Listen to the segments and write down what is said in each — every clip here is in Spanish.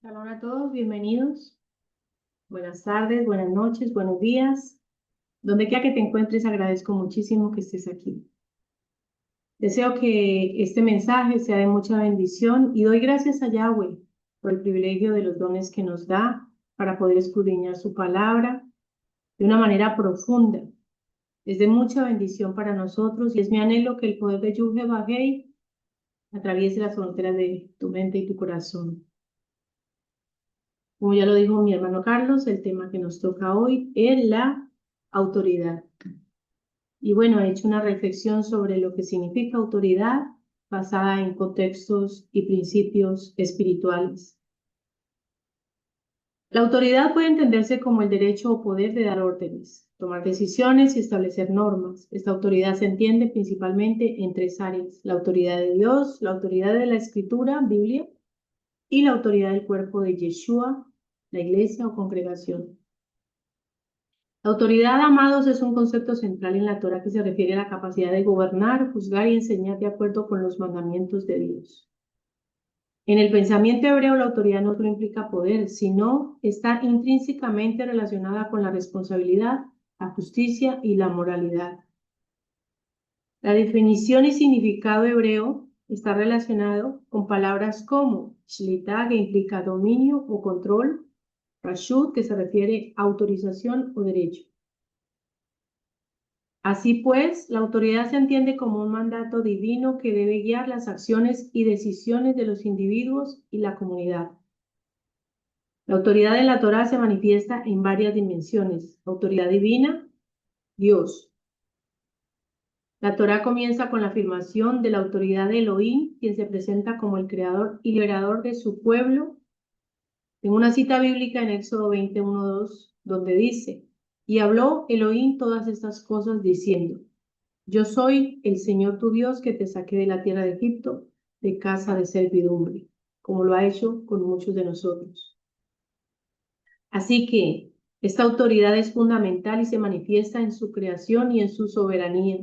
Shalom a todos, bienvenidos. Buenas tardes, buenas noches, buenos días. Donde quiera que te encuentres, agradezco muchísimo que estés aquí. Deseo que este mensaje sea de mucha bendición y doy gracias a Yahweh por el privilegio de los dones que nos da para poder escudriñar su palabra de una manera profunda. Es de mucha bendición para nosotros y es mi anhelo que el poder de Yuhe Bajei atraviese las fronteras de tu mente y tu corazón. Como ya lo dijo mi hermano Carlos, el tema que nos toca hoy es la autoridad. Y bueno, he hecho una reflexión sobre lo que significa autoridad basada en contextos y principios espirituales. La autoridad puede entenderse como el derecho o poder de dar órdenes, tomar decisiones y establecer normas. Esta autoridad se entiende principalmente en tres áreas: la autoridad de Dios, la autoridad de la Escritura, Biblia, y la autoridad del cuerpo de Yeshua, la iglesia o congregación. La autoridad, amados, es un concepto central en la Torá que se refiere a la capacidad de gobernar, juzgar y enseñar de acuerdo con los mandamientos de Dios. En el pensamiento hebreo, la autoridad no solo implica poder, sino está intrínsecamente relacionada con la responsabilidad, la justicia y la moralidad. La definición y significado hebreo está relacionado con palabras como shlita, que implica dominio o control, rashut, que se refiere a autorización o derecho. Así pues, la autoridad se entiende como un mandato divino que debe guiar las acciones y decisiones de los individuos y la comunidad. La autoridad en la Torá se manifiesta en varias dimensiones. Autoridad divina, Dios. La Torá comienza con la afirmación de la autoridad de Elohim, quien se presenta como el creador y liberador de su pueblo, en una cita bíblica en Éxodo 21:2, donde dice: y habló Elohim todas estas cosas diciendo: yo soy el Señor tu Dios que te saqué de la tierra de Egipto, de casa de servidumbre, como lo ha hecho con muchos de nosotros. Así que esta autoridad es fundamental y se manifiesta en su creación y en su soberanía.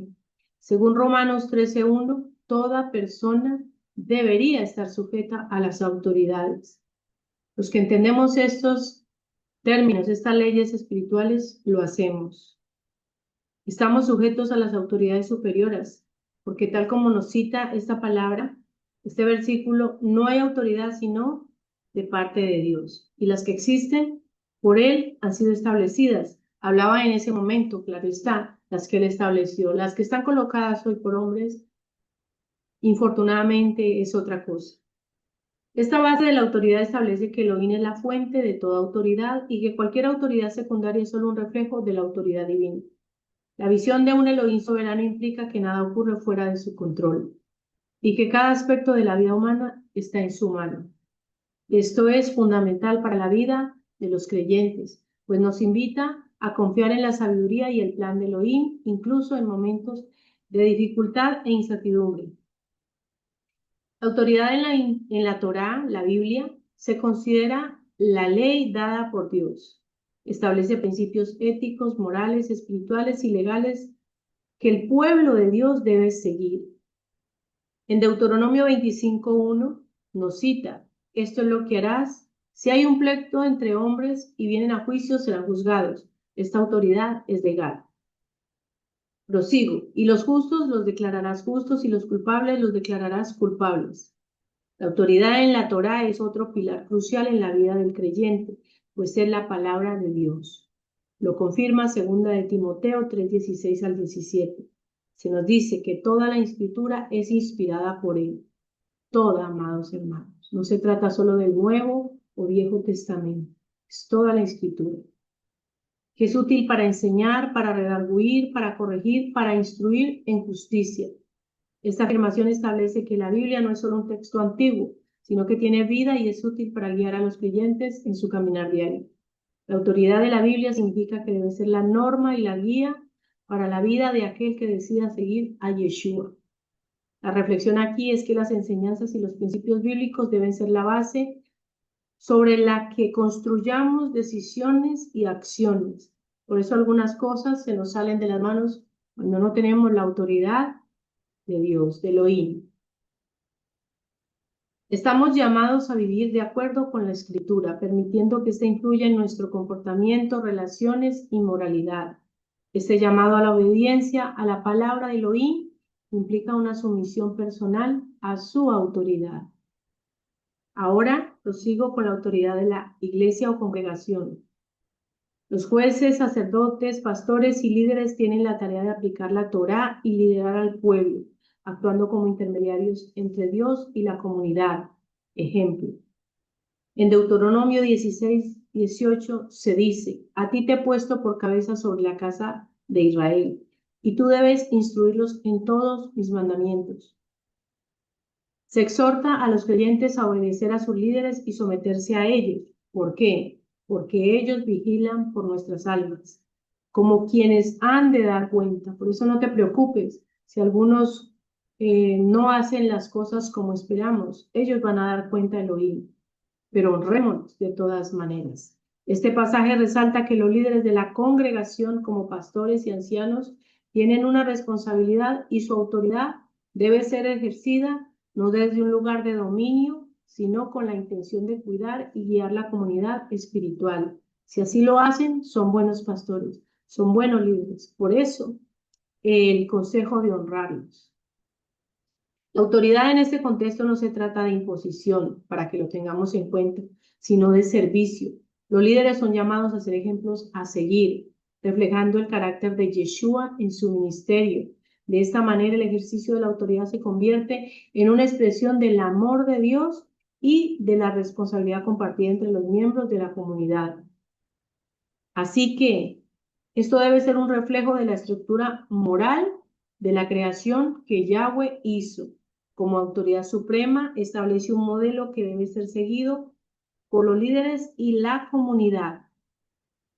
Según Romanos 13:1, toda persona debería estar sujeta a las autoridades. Los que entendemos estos términos, estas leyes espirituales, lo hacemos. Estamos sujetos a las autoridades superiores, porque tal como nos cita esta palabra, este versículo, no hay autoridad sino de parte de Dios. Y las que existen por Él han sido establecidas. Hablaba en ese momento, claro está, las que Él estableció. Las que están colocadas hoy por hombres, infortunadamente, es otra cosa. Esta base de la autoridad establece que Elohim es la fuente de toda autoridad y que cualquier autoridad secundaria es solo un reflejo de la autoridad divina. La visión de un Elohim soberano implica que nada ocurre fuera de su control y que cada aspecto de la vida humana está en su mano. Esto es fundamental para la vida de los creyentes, pues nos invita a confiar en la sabiduría y el plan de Elohim, incluso en momentos de dificultad e incertidumbre. La autoridad en la Torá, la Biblia, se considera la ley dada por Dios. Establece principios éticos, morales, espirituales y legales que el pueblo de Dios debe seguir. En Deuteronomio 25:1 nos cita: esto es lo que harás si hay un pleito entre hombres y vienen a juicio, serán juzgados. Esta autoridad es legal. Prosigo: y los justos los declararás justos y los culpables los declararás culpables. La autoridad en la Torá es otro pilar crucial en la vida del creyente, pues es la palabra de Dios. Lo confirma 2 de Timoteo 3:16-17. Se nos dice que toda la escritura es inspirada por Él. Toda, amados hermanos. No se trata solo del Nuevo o Viejo Testamento. Es toda la escritura. Que es útil para enseñar, para redarguir, para corregir, para instruir en justicia. Esta afirmación establece que la Biblia no es solo un texto antiguo, sino que tiene vida y es útil para guiar a los creyentes en su caminar diario. La autoridad de la Biblia significa que debe ser la norma y la guía para la vida de aquel que decida seguir a Yeshua. La reflexión aquí es que las enseñanzas y los principios bíblicos deben ser la base sobre la que construyamos decisiones y acciones. Por eso algunas cosas se nos salen de las manos cuando no tenemos la autoridad de Dios, de Elohim. Estamos llamados a vivir de acuerdo con la Escritura, permitiendo que ésta influya en nuestro comportamiento, relaciones y moralidad. Este llamado a la obediencia a la palabra de Elohim implica una sumisión personal a su autoridad. Ahora prosigo con la autoridad de la iglesia o congregación. Los jueces, sacerdotes, pastores y líderes tienen la tarea de aplicar la Torá y liderar al pueblo, actuando como intermediarios entre Dios y la comunidad. Ejemplo. En Deuteronomio 16:18 se dice: a ti te he puesto por cabeza sobre la casa de Israel, y tú debes instruirlos en todos mis mandamientos. Se exhorta a los creyentes a obedecer a sus líderes y someterse a ellos. ¿Por qué? Porque ellos vigilan por nuestras almas, como quienes han de dar cuenta. Por eso no te preocupes si algunos no hacen las cosas como esperamos. Ellos van a dar cuenta del oído, pero honrémonos de todas maneras. Este pasaje resalta que los líderes de la congregación, como pastores y ancianos, tienen una responsabilidad y su autoridad debe ser ejercida no desde un lugar de dominio, sino con la intención de cuidar y guiar la comunidad espiritual. Si así lo hacen, son buenos pastores, son buenos líderes. Por eso, el consejo de honrarlos. La autoridad en este contexto no se trata de imposición, para que lo tengamos en cuenta, sino de servicio. Los líderes son llamados a ser ejemplos a seguir, reflejando el carácter de Yeshua en su ministerio. De esta manera, el ejercicio de la autoridad se convierte en una expresión del amor de Dios y de la responsabilidad compartida entre los miembros de la comunidad. Así que esto debe ser un reflejo de la estructura moral de la creación que Yahweh hizo. Como autoridad suprema, establece un modelo que debe ser seguido por los líderes y la comunidad.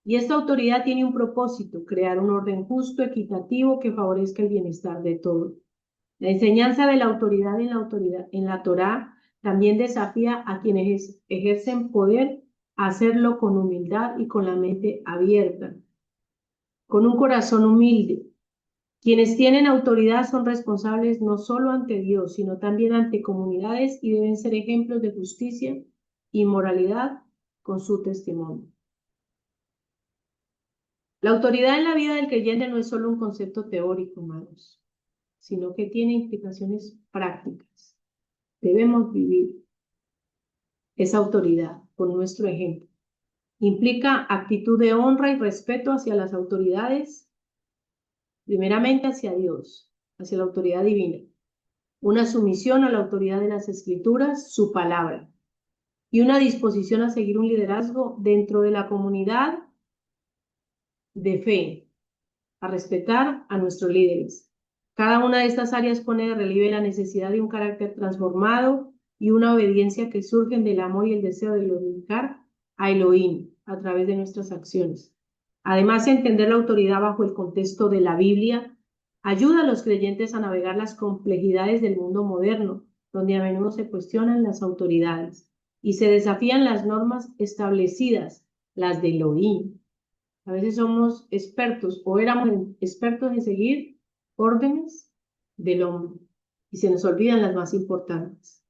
Y esta autoridad tiene un propósito: crear un orden justo, equitativo, que favorezca el bienestar de todos. La enseñanza de la autoridad en la Torá también desafía a quienes ejercen poder a hacerlo con humildad y con la mente abierta, con un corazón humilde. Quienes tienen autoridad son responsables no solo ante Dios, sino también ante comunidades, y deben ser ejemplos de justicia y moralidad con su testimonio. La autoridad en la vida del creyente no es solo un concepto teórico, hermanos, sino que tiene implicaciones prácticas. Debemos vivir esa autoridad con nuestro ejemplo. Implica actitud de honra y respeto hacia las autoridades, primeramente hacia Dios, hacia la autoridad divina. Una sumisión a la autoridad de las Escrituras, su palabra, y una disposición a seguir un liderazgo dentro de la comunidad de fe, a respetar a nuestros líderes. Cada una de estas áreas pone de relieve la necesidad de un carácter transformado y una obediencia que surgen del amor y el deseo de glorificar a Elohim a través de nuestras acciones. Además, entender la autoridad bajo el contexto de la Biblia ayuda a los creyentes a navegar las complejidades del mundo moderno, donde a menudo se cuestionan las autoridades y se desafían las normas establecidas, las de Elohim. A veces somos expertos o éramos expertos en seguir órdenes del hombre y se nos olvidan las más importantes.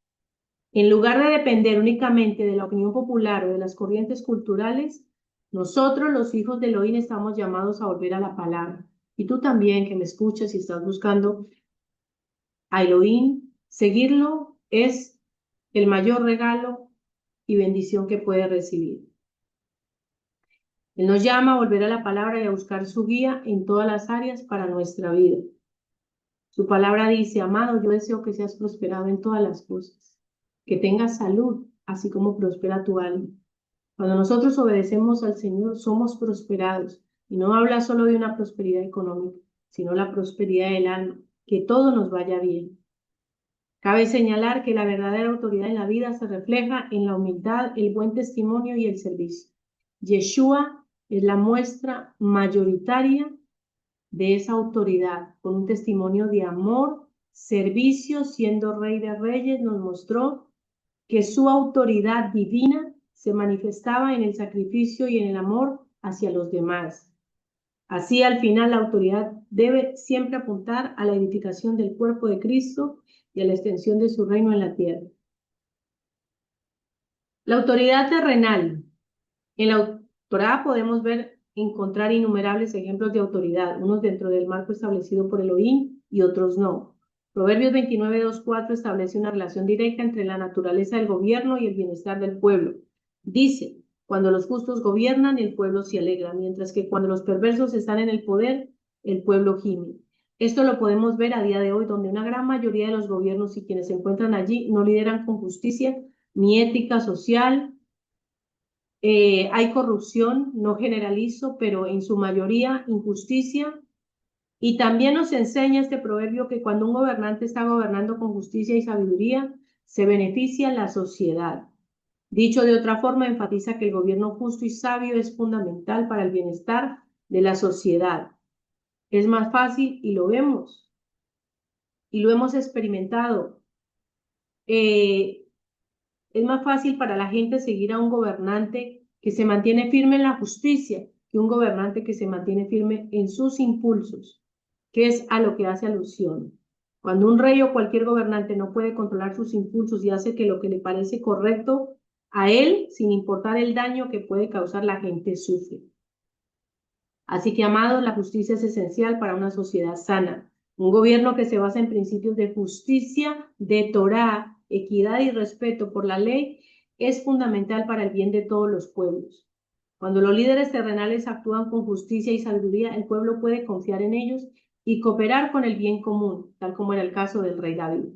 En lugar de depender únicamente de la opinión popular o de las corrientes culturales, nosotros, los hijos de Elohim, estamos llamados a volver a la palabra. Y tú también, que me escuchas y estás buscando a Elohim, seguirlo es el mayor regalo y bendición que puedes recibir. Él nos llama a volver a la palabra y a buscar su guía en todas las áreas para nuestra vida. Su palabra dice: amado, yo deseo que seas prosperado en todas las cosas, que tengas salud, así como prospera tu alma. Cuando nosotros obedecemos al Señor, somos prosperados. Y no habla solo de una prosperidad económica, sino la prosperidad del alma, que todo nos vaya bien. Cabe señalar que la verdadera autoridad en la vida se refleja en la humildad, el buen testimonio y el servicio. Yeshua es la muestra mayoritaria de esa autoridad, con un testimonio de amor, servicio, siendo Rey de Reyes, nos mostró que su autoridad divina se manifestaba en el sacrificio y en el amor hacia los demás. Así, al final, la autoridad debe siempre apuntar a la edificación del cuerpo de Cristo y a la extensión de su reino en la tierra. La autoridad terrenal. En la Torá podemos encontrar innumerables ejemplos de autoridad, unos dentro del marco establecido por Elohim y otros no. Proverbios 29:2-4 establece una relación directa entre la naturaleza del gobierno y el bienestar del pueblo. Dice, cuando los justos gobiernan, el pueblo se alegra, mientras que cuando los perversos están en el poder, el pueblo gime. Esto lo podemos ver a día de hoy, donde una gran mayoría de los gobiernos y quienes se encuentran allí no lideran con justicia ni ética social. Hay corrupción, no generalizo, pero en su mayoría injusticia. Y también nos enseña este proverbio que cuando un gobernante está gobernando con justicia y sabiduría, se beneficia la sociedad. Dicho de otra forma, enfatiza que el gobierno justo y sabio es fundamental para el bienestar de la sociedad. Es más fácil, y lo vemos, y lo hemos experimentado. Es más fácil para la gente seguir a un gobernante que se mantiene firme en la justicia que un gobernante que se mantiene firme en sus impulsos, que es a lo que hace alusión. Cuando un rey o cualquier gobernante no puede controlar sus impulsos y hace que lo que le parece correcto a él, sin importar el daño que puede causar, la gente sufre. Así que, amados, la justicia es esencial para una sociedad sana. Un gobierno que se basa en principios de justicia, de Torá, equidad y respeto por la ley es fundamental para el bien de todos los pueblos. Cuando los líderes terrenales actúan con justicia y sabiduría, el pueblo puede confiar en ellos y cooperar con el bien común, tal como era el caso del rey David.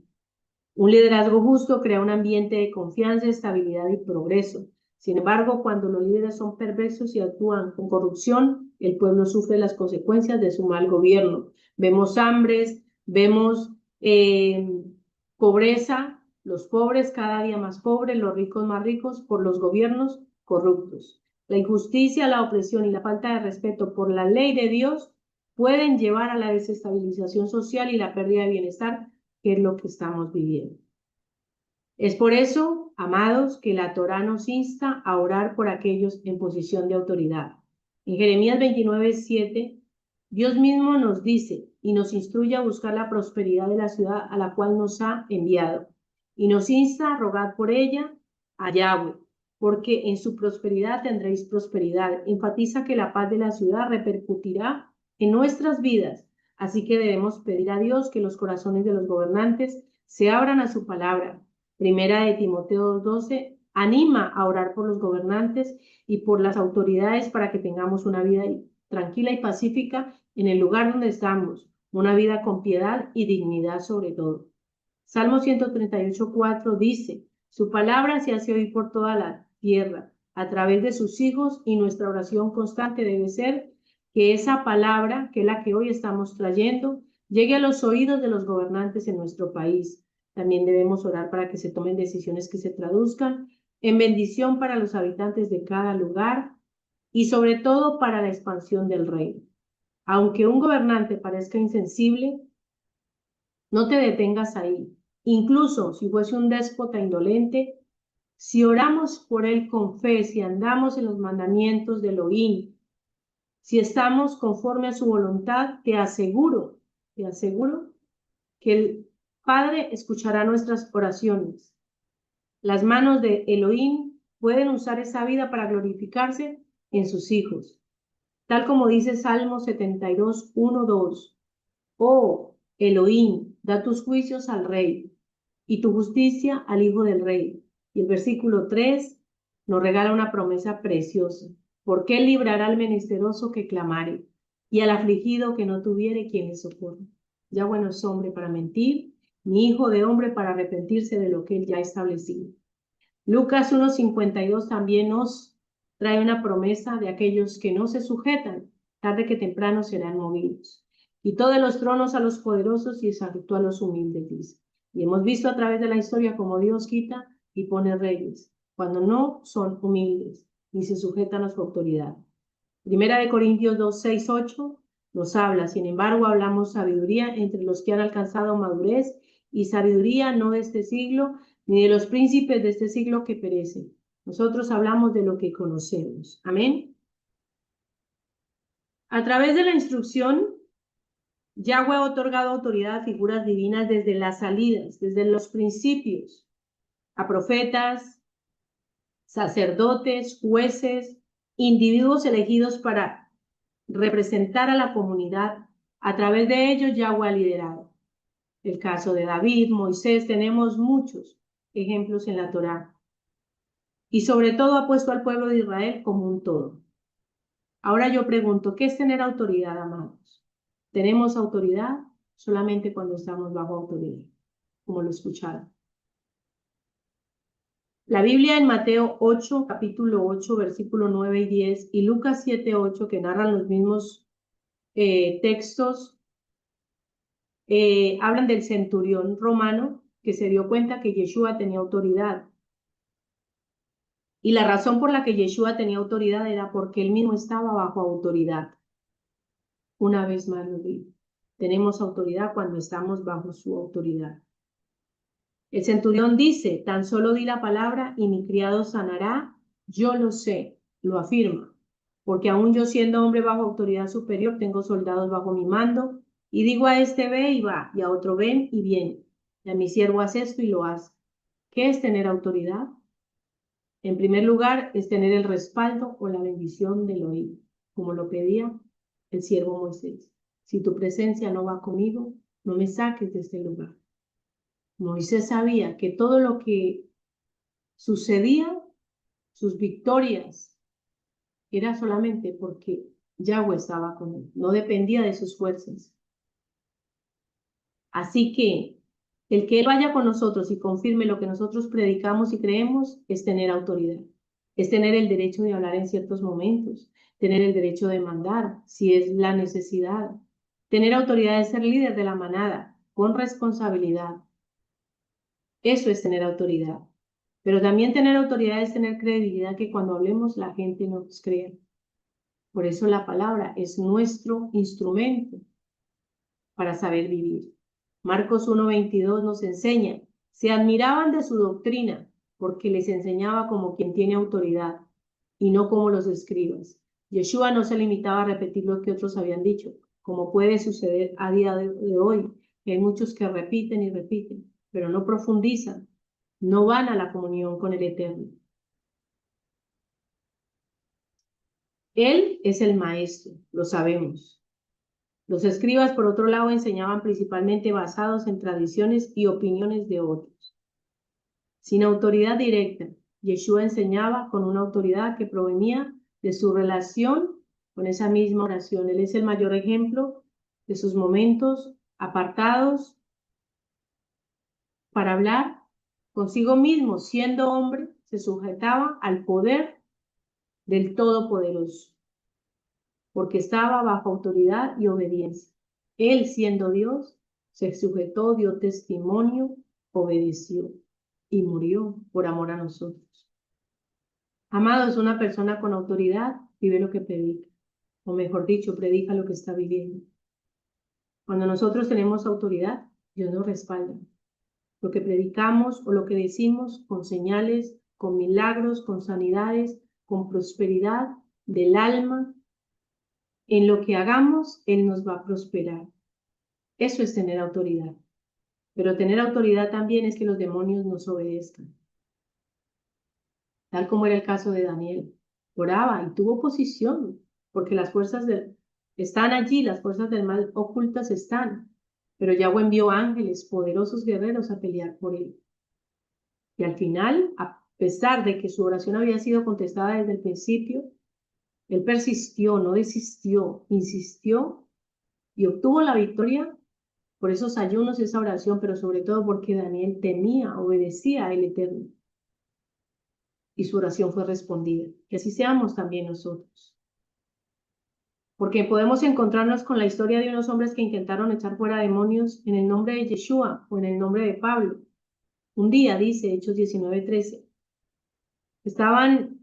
Un liderazgo justo crea un ambiente de confianza, estabilidad y progreso. Sin embargo, cuando los líderes son perversos y actúan con corrupción, el pueblo sufre las consecuencias de su mal gobierno. Vemos hambres, vemos pobreza, los pobres cada día más pobres, los ricos más ricos por los gobiernos corruptos. La injusticia, la opresión y la falta de respeto por la ley de Dios pueden llevar a la desestabilización social y la pérdida de bienestar, que es lo que estamos viviendo. Es por eso, amados, que la Torá nos insta a orar por aquellos en posición de autoridad. En Jeremías 29:7, Dios mismo nos dice y nos instruye a buscar la prosperidad de la ciudad a la cual nos ha enviado, y nos insta a rogar por ella a Yahweh, porque en su prosperidad tendréis prosperidad. Enfatiza que la paz de la ciudad repercutirá en nuestras vidas, así que debemos pedir a Dios que los corazones de los gobernantes se abran a su palabra. Primera de Timoteo 2:12 anima a orar por los gobernantes y por las autoridades para que tengamos una vida tranquila y pacífica en el lugar donde estamos, una vida con piedad y dignidad sobre todo. Salmo 138:4 dice, su palabra se hace oír por toda la tierra, a través de sus hijos, y nuestra oración constante debe ser que esa palabra, que es la que hoy estamos trayendo, llegue a los oídos de los gobernantes en nuestro país. También debemos orar para que se tomen decisiones que se traduzcan en bendición para los habitantes de cada lugar y sobre todo para la expansión del reino. Aunque un gobernante parezca insensible, no te detengas ahí. Incluso si fuese un déspota indolente, si oramos por él con fe, si andamos en los mandamientos de Elohim, si estamos conforme a su voluntad, te aseguro que el Padre escuchará nuestras oraciones. Las manos de Elohim pueden usar esa vida para glorificarse en sus hijos. Tal como dice Salmo 72:1-2. Oh, Elohim, da tus juicios al rey y tu justicia al hijo del rey. Y el versículo 3 nos regala una promesa preciosa. Porque él librará al menesteroso que clamare y al afligido que no tuviere quien le socorra. Ya bueno es hombre para mentir, ni hijo de hombre para arrepentirse de lo que él ya ha establecido. Lucas 1:52 también nos trae una promesa de aquellos que no se sujetan, tarde que temprano serán movidos. Quitó de los tronos a los poderosos y exaltó a los humildes, dice. Y hemos visto a través de la historia cómo Dios quita y pone reyes, cuando no son humildes ni se sujetan a su autoridad. Primera de Corintios 2:6-8 nos habla, sin embargo, hablamos sabiduría entre los que han alcanzado madurez, y sabiduría no de este siglo, ni de los príncipes de este siglo que perecen. Nosotros hablamos de lo que conocemos. Amén. A través de la instrucción, Yahweh ha otorgado autoridad a figuras divinas desde las salidas, desde los principios, a profetas, sacerdotes, jueces, individuos elegidos para representar a la comunidad. A través de ellos Yahweh ha liderado. El caso de David, Moisés, tenemos muchos ejemplos en la Torá. Y sobre todo ha puesto al pueblo de Israel como un todo. Ahora yo pregunto, ¿qué es tener autoridad, amados? Tenemos autoridad solamente cuando estamos bajo autoridad, como lo escucharon. La Biblia en Mateo 8, capítulo 8, versículo 9 y 10, y Lucas 7, 8, que narran los mismos textos, hablan del centurión romano que se dio cuenta que Yeshua tenía autoridad. Y la razón por la que Yeshua tenía autoridad era porque él mismo estaba bajo autoridad. Una vez más lo digo, tenemos autoridad cuando estamos bajo su autoridad. El centurión dice, tan solo di la palabra y mi criado sanará. Yo lo sé, lo afirma, porque aún yo siendo hombre bajo autoridad superior, tengo soldados bajo mi mando, y digo a este ve y va, y a otro ven y viene, y a mi siervo hace esto y lo hace. ¿Qué es tener autoridad? En primer lugar, es tener el respaldo o la bendición del oído, como lo pedía el siervo Moisés. Si tu presencia no va conmigo, no me saques de este lugar. Moisés sabía que todo lo que sucedía, sus victorias, era solamente porque Yahweh estaba con él, no dependía de sus fuerzas. Así que el que él vaya con nosotros y confirme lo que nosotros predicamos y creemos es tener autoridad, es tener el derecho de hablar en ciertos momentos, tener el derecho de mandar si es la necesidad, tener autoridad de ser líder de la manada con responsabilidad. Eso es tener autoridad. Pero también tener autoridad es tener credibilidad, que cuando hablemos la gente nos crea. Por eso la palabra es nuestro instrumento para saber vivir. Marcos 1:22 nos enseña, se admiraban de su doctrina porque les enseñaba como quien tiene autoridad y no como los escribas. Yeshua no se limitaba a repetir lo que otros habían dicho, como puede suceder a día de hoy. Hay muchos que repiten y repiten, pero no profundizan, no van a la comunión con el Eterno. Él es el maestro, lo sabemos. Los escribas, por otro lado, enseñaban principalmente basados en tradiciones y opiniones de otros. Sin autoridad directa, Yeshua enseñaba con una autoridad que provenía de su relación con esa misma oración. Él es el mayor ejemplo de sus momentos apartados para hablar consigo mismo. Siendo hombre, se sujetaba al poder del Todopoderoso, porque estaba bajo autoridad y obediencia. Él, siendo Dios, se sujetó, dio testimonio, obedeció y murió por amor a nosotros. Amados, una persona con autoridad vive lo que predica, o mejor dicho, predica lo que está viviendo. Cuando nosotros tenemos autoridad, Dios nos respalda. Lo que predicamos o lo que decimos con señales, con milagros, con sanidades, con prosperidad del alma, en lo que hagamos, Él nos va a prosperar. Eso es tener autoridad. Pero tener autoridad también es que los demonios nos obedezcan. Tal como era el caso de Daniel. Oraba y tuvo oposición, porque las fuerzas están allí, las fuerzas del mal ocultas están. Pero Yahweh envió ángeles, poderosos guerreros, a pelear por él. Y al final, a pesar de que su oración había sido contestada desde el principio, él persistió, no desistió, insistió y obtuvo la victoria por esos ayunos, esa oración, pero sobre todo porque Daniel temía, obedecía al Eterno. Y su oración fue respondida. Que así seamos también nosotros. Porque podemos encontrarnos con la historia de unos hombres que intentaron echar fuera demonios en el nombre de Yeshua o en el nombre de Pablo. Un día, dice Hechos 19:13, estaban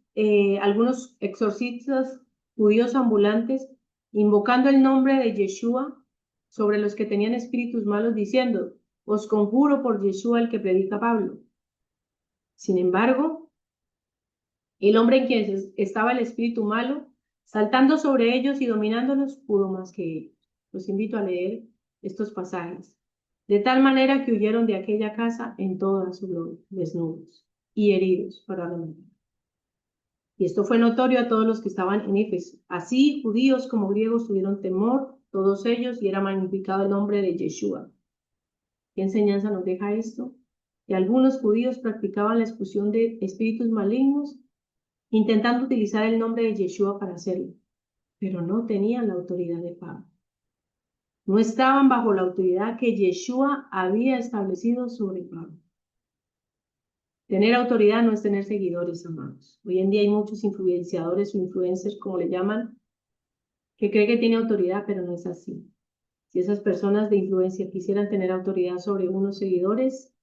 algunos exorcistas judíos ambulantes invocando el nombre de Yeshua sobre los que tenían espíritus malos, diciendo, os conjuro por Yeshua el que predica Pablo. Sin embargo, el hombre en quien estaba el espíritu malo, saltando sobre ellos y dominándolos, pudo más que ellos. Los invito a leer estos pasajes. De tal manera que huyeron de aquella casa en toda su gloria, desnudos y heridos para remedio. Y esto fue notorio a todos los que estaban en Éfeso. Así, judíos como griegos tuvieron temor, todos ellos, y era magnificado el nombre de Yeshua. ¿Qué enseñanza nos deja esto? Que algunos judíos practicaban la expulsión de espíritus malignos, intentando utilizar el nombre de Yeshua para hacerlo, pero no tenían la autoridad de Pablo. No estaban bajo la autoridad que Yeshua había establecido sobre Pablo. Tener autoridad no es tener seguidores, amados. Hoy en día hay muchos influenciadores o influencers, como le llaman, que creen que tiene autoridad, pero no es así. Si esas personas de influencia quisieran tener autoridad sobre unos seguidores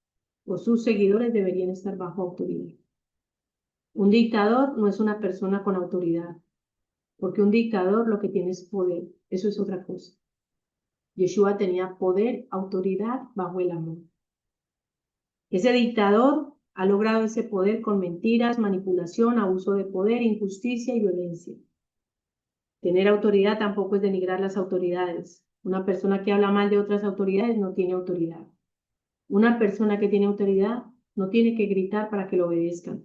o sus seguidores, deberían estar bajo autoridad. Un dictador no es una persona con autoridad, porque un dictador lo que tiene es poder. Eso es otra cosa. Yeshua tenía poder, autoridad bajo el amor. Ese dictador ha logrado ese poder con mentiras, manipulación, abuso de poder, injusticia y violencia. Tener autoridad tampoco es denigrar las autoridades. Una persona que habla mal de otras autoridades no tiene autoridad. Una persona que tiene autoridad no tiene que gritar para que lo obedezcan.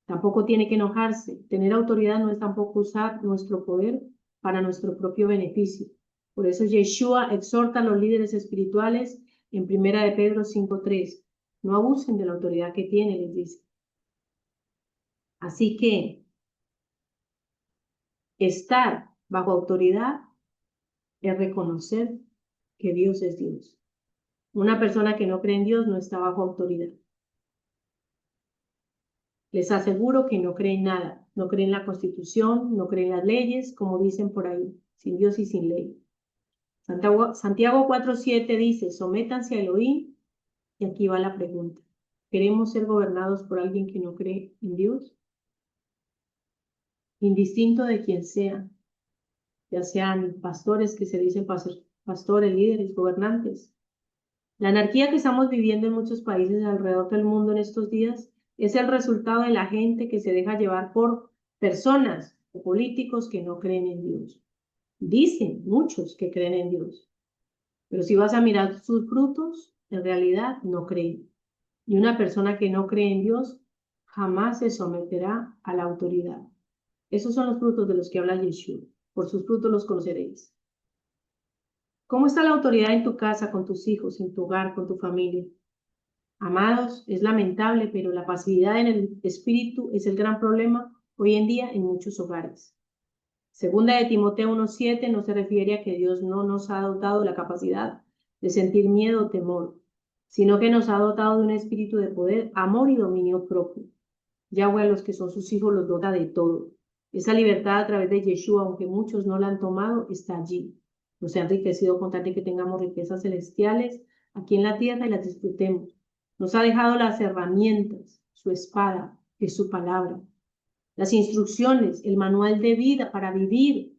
Tampoco tiene que enojarse. Tener autoridad no es tampoco usar nuestro poder para nuestro propio beneficio. Por eso Yeshua exhorta a los líderes espirituales en 1 de Pedro 5:3. No abusen de la autoridad que tienen, les dice. Así que estar bajo autoridad es reconocer que Dios es Dios. Una persona que no cree en Dios no está bajo autoridad. Les aseguro que no creen nada, no creen la Constitución, no creen las leyes, como dicen por ahí, sin Dios y sin ley. Santiago 4:7 dice, sométanse a Elohim, y aquí va la pregunta. ¿Queremos ser gobernados por alguien que no cree en Dios? Indistinto de quien sea, ya sean pastores que se dicen pastores, líderes, gobernantes. La anarquía que estamos viviendo en muchos países alrededor del mundo en estos días es el resultado de la gente que se deja llevar por personas o políticos que no creen en Dios. Dicen muchos que creen en Dios, pero si vas a mirar sus frutos, en realidad no creen. Y una persona que no cree en Dios jamás se someterá a la autoridad. Esos son los frutos de los que habla Yeshua. Por sus frutos los conoceréis. ¿Cómo está la autoridad en tu casa, con tus hijos, en tu hogar, con tu familia? Amados, es lamentable, pero la pasividad en el espíritu es el gran problema hoy en día en muchos hogares. Segunda de Timoteo 1:7 no se refiere a que Dios no nos ha dotado la capacidad de sentir miedo o temor, sino que nos ha dotado de un espíritu de poder, amor y dominio propio. Yahweh a los que son sus hijos los dota de todo. Esa libertad a través de Yeshua, aunque muchos no la han tomado, está allí. Nos ha enriquecido con tal de que tengamos riquezas celestiales aquí en la tierra y las disfrutemos. Nos ha dejado las herramientas, su espada, que es su palabra, las instrucciones, el manual de vida para vivir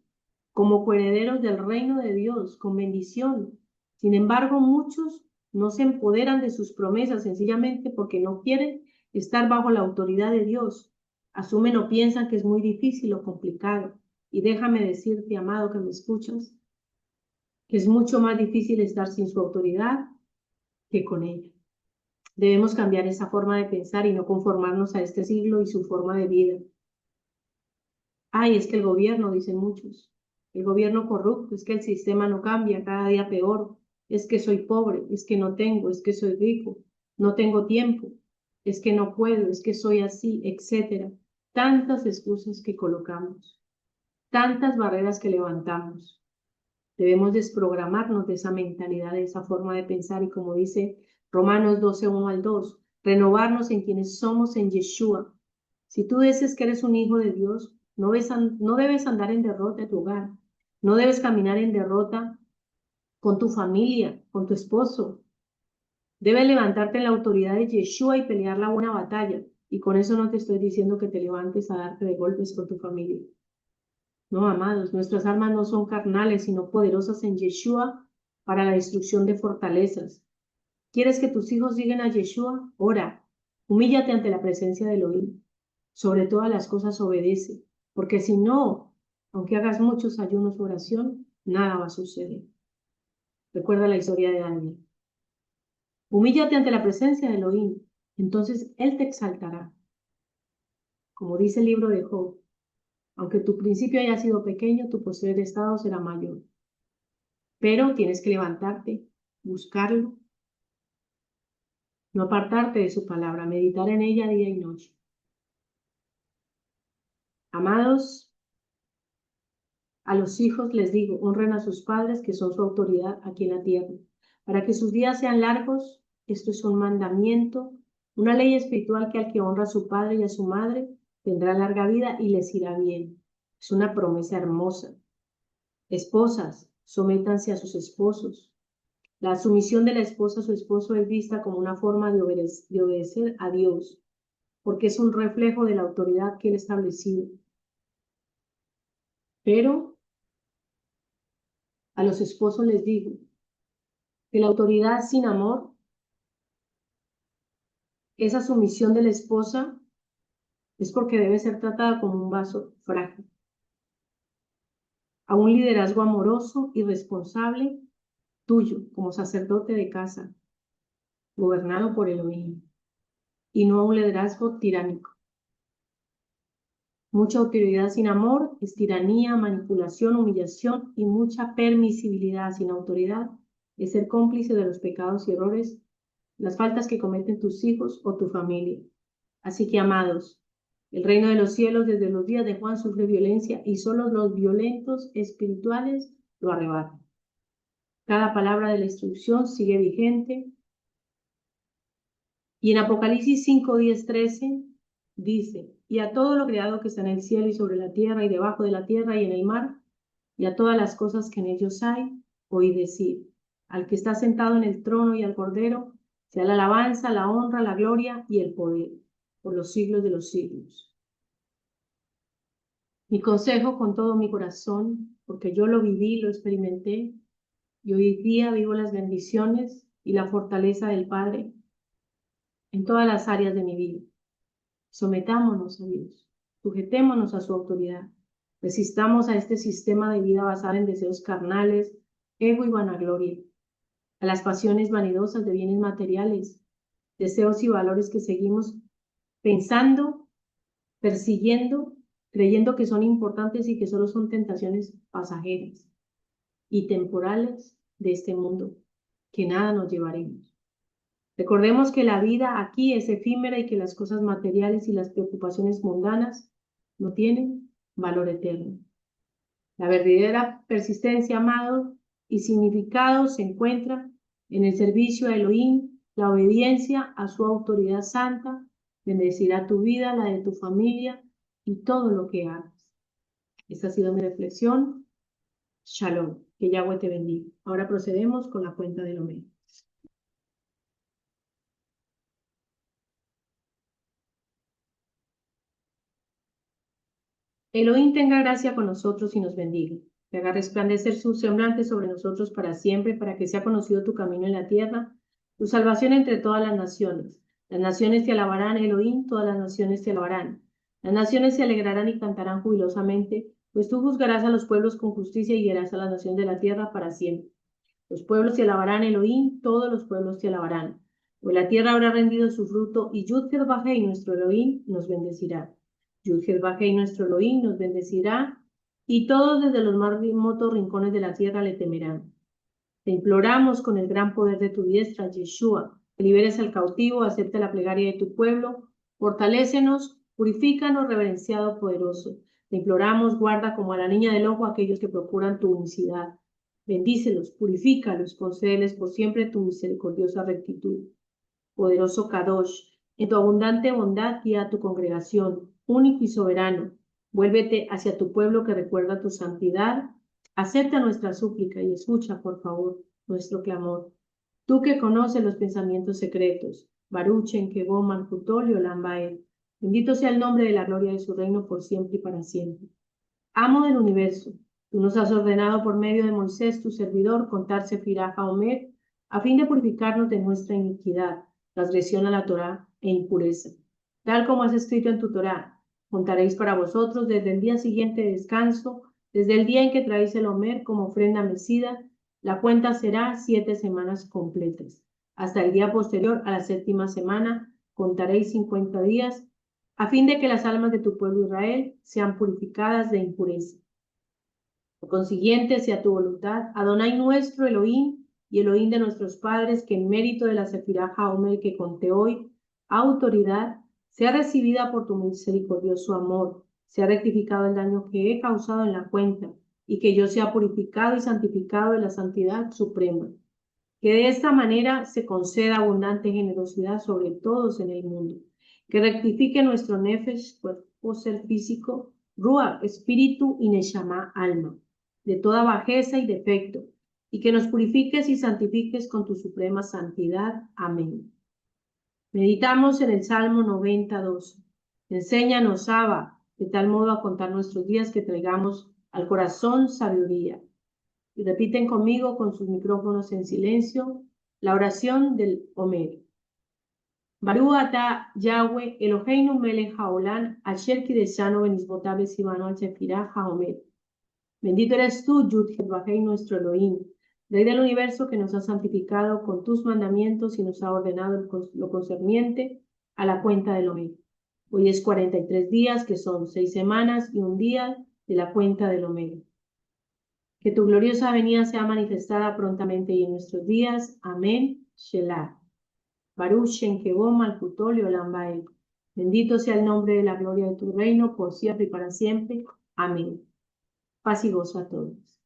como coherederos del reino de Dios, con bendición. Sin embargo, muchos no se empoderan de sus promesas sencillamente porque no quieren estar bajo la autoridad de Dios. Asumen o piensan que es muy difícil o complicado. Y déjame decirte, amado, que me escuchas, que es mucho más difícil estar sin su autoridad que con ella. Debemos cambiar esa forma de pensar y no conformarnos a este siglo y su forma de vida. Ay, es que el gobierno, dicen muchos, el gobierno corrupto, es que el sistema no cambia, cada día peor, es que soy pobre, es que no tengo, es que soy rico, no tengo tiempo, es que no puedo, es que soy así, etcétera. Tantas excusas que colocamos, tantas barreras que levantamos. Debemos desprogramarnos de esa mentalidad, de esa forma de pensar y como dice Romanos 12:1-2, renovarnos en quienes somos en Yeshua. Si tú dices que eres un hijo de Dios, no debes andar en derrota en tu hogar, no debes caminar en derrota con tu familia, con tu esposo. Debes levantarte en la autoridad de Yeshua y pelear la buena batalla. Y con eso no te estoy diciendo que te levantes a darte de golpes con tu familia. No, amados, nuestras armas no son carnales, sino poderosas en Yeshua para la destrucción de fortalezas. ¿Quieres que tus hijos lleguen a Yeshua? Ora, humíllate ante la presencia de Elohim. Sobre todas las cosas obedece, porque si no, aunque hagas muchos ayunos o oración, nada va a suceder. Recuerda la historia de Daniel. Humíllate ante la presencia de Elohim, entonces Él te exaltará. Como dice el libro de Job, aunque tu principio haya sido pequeño, tu posterior estado será mayor. Pero tienes que levantarte, buscarlo, no apartarte de su palabra, meditar en ella día y noche. Amados, a los hijos les digo, honren a sus padres, que son su autoridad aquí en la tierra, para que sus días sean largos. Esto es un mandamiento, una ley espiritual, que al que honra a su padre y a su madre tendrá larga vida y les irá bien. Es una promesa hermosa. Esposas, sométanse a sus esposos. La sumisión de la esposa a su esposo es vista como una forma de obedecer a Dios, porque es un reflejo de la autoridad que Él ha establecido. Pero a los esposos les digo que la autoridad sin amor, esa sumisión de la esposa, es porque debe ser tratada como un vaso frágil. A un liderazgo amoroso y responsable tuyo como sacerdote de casa, gobernado por Elohim, y no a un liderazgo tiránico. Mucha autoridad sin amor es tiranía, manipulación, humillación, y mucha permisibilidad sin autoridad es ser cómplice de los pecados y errores, las faltas que cometen tus hijos o tu familia. Así que, amados, el reino de los cielos desde los días de Juan sufre violencia y solo los violentos espirituales lo arrebatan. Cada palabra de la instrucción sigue vigente. Y en Apocalipsis 5, 10, 13 dice: y a todo lo creado que está en el cielo y sobre la tierra y debajo de la tierra y en el mar, y a todas las cosas que en ellos hay, oí decir: al que está sentado en el trono y al Cordero, sea la alabanza, la honra, la gloria y el poder, por los siglos de los siglos. Mi consejo con todo mi corazón, porque yo lo viví, lo experimenté, y hoy día vivo las bendiciones y la fortaleza del Padre en todas las áreas de mi vida. Sometámonos a Dios, sujetémonos a su autoridad, resistamos a este sistema de vida basado en deseos carnales, ego y vanagloria, a las pasiones vanidosas de bienes materiales, deseos y valores que seguimos pensando, persiguiendo, creyendo que son importantes y que solo son tentaciones pasajeras y temporales de este mundo, que nada nos llevaremos. Recordemos que la vida aquí es efímera y que las cosas materiales y las preocupaciones mundanas no tienen valor eterno. La verdadera persistencia, amado, y significado se encuentra en el servicio a Elohim, la obediencia a su autoridad santa. Bendecirá tu vida, la de tu familia y todo lo que hagas. Esta ha sido mi reflexión. Shalom. Que Yahweh te bendiga. Ahora procedemos con la cuenta del Omer. Elohim tenga gracia con nosotros y nos bendiga. Que haga resplandecer su semblante sobre nosotros para siempre, para que sea conocido tu camino en la tierra, tu salvación entre todas las naciones. Las naciones te alabarán, Elohim, todas las naciones te alabarán. Las naciones se alegrarán y cantarán jubilosamente, pues tú juzgarás a los pueblos con justicia y guiarás a las naciones de la tierra para siempre. Los pueblos te alabarán, Elohim, todos los pueblos te alabarán. Pues la tierra habrá rendido su fruto, y Yud-Hel-Vajei, nuestro Elohim, nos bendecirá. Yud-Hel-Vajei, nuestro Elohim, nos bendecirá, y todos desde los más remotos rincones de la tierra le temerán. Te imploramos con el gran poder de tu diestra, Yeshua, que liberes al cautivo, acepte la plegaria de tu pueblo, fortalécenos, purifícanos, reverenciado poderoso. Te imploramos, guarda como a la niña del ojo a aquellos que procuran tu unicidad. Bendícelos, purifícalos, concédeles por siempre tu misericordiosa rectitud. Poderoso Kadosh, en tu abundante bondad guía a tu congregación, único y soberano. Vuélvete hacia tu pueblo que recuerda tu santidad. Acepta nuestra súplica y escucha, por favor, nuestro clamor. Tú que conoces los pensamientos secretos, Baruch, Kebom, Malkutol y Olam Baed. Bendito sea el nombre de la gloria de su reino por siempre y para siempre. Amo del universo, tú nos has ordenado por medio de Moisés, tu servidor, contar Sefirah Haomer, a fin de purificarnos de nuestra iniquidad, transgresión a la Torá e impureza. Tal como has escrito en tu Torá, contaréis para vosotros desde el día siguiente de descanso, desde el día en que traéis el Omer como ofrenda mecida, la cuenta será 7 semanas completas. Hasta el día posterior a la 7ª semana, contaréis 50 días a fin de que las almas de tu pueblo Israel sean purificadas de impureza. Por consiguiente, sea tu voluntad, Adonai nuestro Elohim y Elohim de nuestros padres, que en mérito de la Sefirá Haomer que conté hoy, autoridad, sea recibida por tu misericordioso amor, sea rectificado el daño que he causado en la cuenta, y que yo sea purificado y santificado de la santidad suprema. Que de esta manera se conceda abundante generosidad sobre todos en el mundo. Que rectifique nuestro nefesh, cuerpo, ser físico, ruach, espíritu y neshama, alma, de toda bajeza y defecto, y que nos purifiques y santifiques con tu suprema santidad. Amén. Meditamos en el Salmo 92. Enséñanos, Abba, de tal modo a contar nuestros días que traigamos al corazón sabiduría. Y repiten conmigo con sus micrófonos en silencio la oración del Homer. Barú ata Yahweh Eloheinu melech haolam asher kideshanu benizbotav besivanu al shefirah haomer. Bendito eres tú, Yud-Heh-Vah-Heh, nuestro Elohim, Rey del universo, que nos ha santificado con tus mandamientos y nos ha ordenado lo concerniente a la cuenta del Homer. Hoy es 43 días, que son 6 semanas y un día de la cuenta del Homer. Que tu gloriosa venida sea manifestada prontamente y en nuestros días. Amén. Shelah. Baruch Shem Kevod Malkutol Leolam Vaed. Bendito sea el nombre de la gloria de tu reino, por siempre y para siempre. Amén. Paz y gozo a todos.